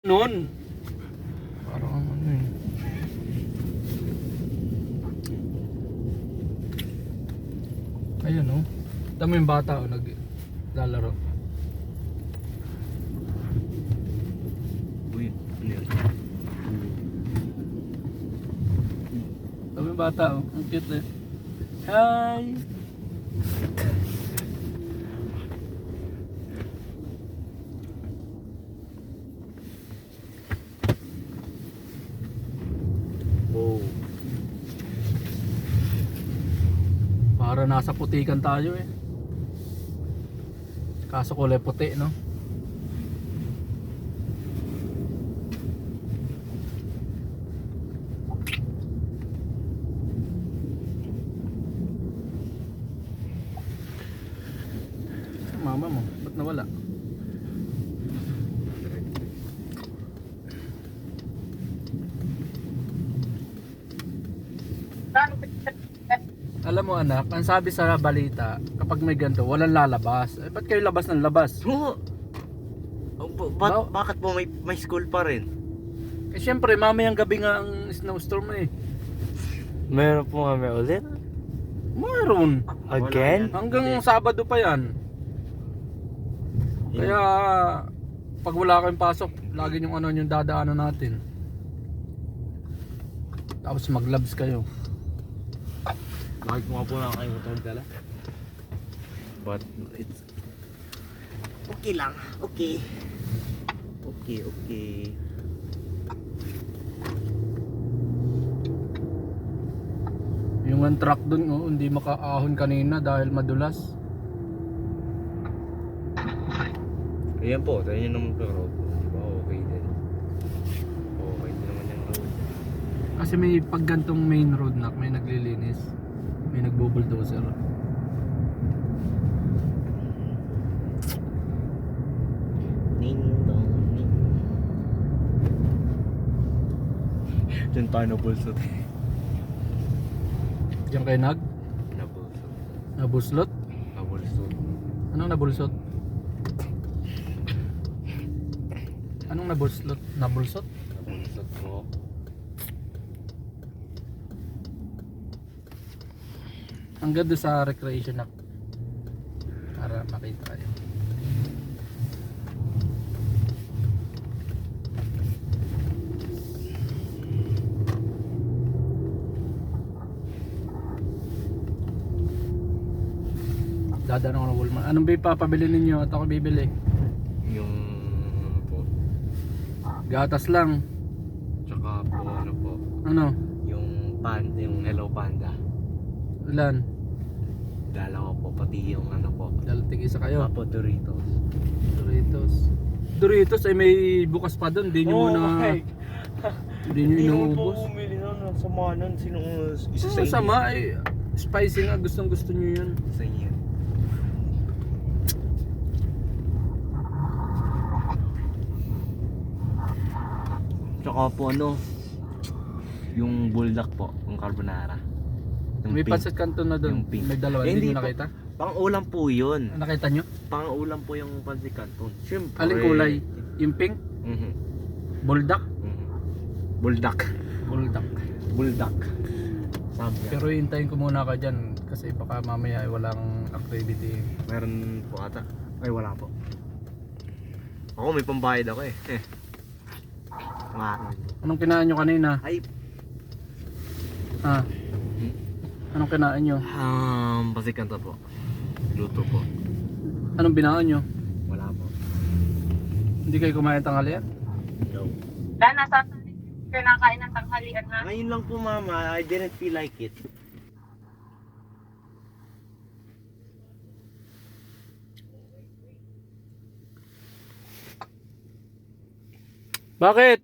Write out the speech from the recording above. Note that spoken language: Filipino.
Noon. Parang ano eh. Ayun oh. Dami yung bata oh, naglalaro. Uy, ano yun? Dami yung bata oh. Ang cute eh. Hi! Wow. Para nasa putikan tayo eh. Kaso kulay puti no. Mama mo, ba't nawala? Alam mo anak, ang sabi sa balita, kapag may ganito, walang lalabas. Eh, ba't kayo labas ng labas? Oo. Bakit po may school pa rin? Eh syempre, mamayang gabi nga ang snowstorm eh. Meron po kami ulit? Mayroon. Again? Hanggang Sabado pa yan. Kaya, pag wala kayong pasok, lagi yung ano yung dadaanan natin. Tapos mag-labs kayo. Bakit mo nga po lang kayo motor dala? But it's okay lang. Okay. Okay. Yung ang truck dun, oh, hindi makaahon kanina dahil madulas. Ayan po, tayo nyo naman po yung road. Diba okay din? Okay din naman yung road. Kasi may paggantong main road na, may naglilinis. May nagbo-bulldozer. Ning dong ning. Diyan tayo nabulsot. Diyan kayo Nabulsot. nabuslot? Nabulsot. Anong nabulsot? Anong nabuslot? Nabulsot? Nabulsot po. Ang ganda sa recreation na para makita kayo. Dadaan ako ng Walmart. Anong papabili ninyo at ako bibili? Yung ano po. Gatas lang. Tsaka po ano po. Ano? Yung Hello Panda. Ilan? Dala ko po pati yung ano po. Dalating isa kayo. Papo Doritos. Doritos ay may bukas pa doon. Hindi nyo muna. okay. Hindi nyo inuubos. Umili nun. Sama nun. Sino isa Ang sama ay spicy nga. Gustong gusto nyo yun. Sa inyo. Tsaka po ano. Yung bulldog po. Yung carbonara. Yung May pink. pancit canton na doon. Yung pink. May dalawa. Eh, Hindi hindi nyo po. nakita? Pang-ulam po yun. Nakita nyo? Pang-ulam po yung pancit canton. Siyempre. Aling kulay? Yung pink? Mhm. Buldak? Mhm. Bulldog. Buldak. Bulldog. Sabi yan. Pero hintayin ko muna ka dyan. Kasi baka mamaya ay walang activity. Meron po ata. Ay wala po. Ako may pambayad ako eh. Nga. Anong kinain nyo kanina? Ay. Ha? Anong kinain nyo? Pasikan to po. Luto po. Anong binaan nyo? Wala po. Hindi kayo kumain tanghalian? No. Dana, sa kinakain ng tanghalian ha? Ngayon lang po mama, I didn't feel like it. Bakit?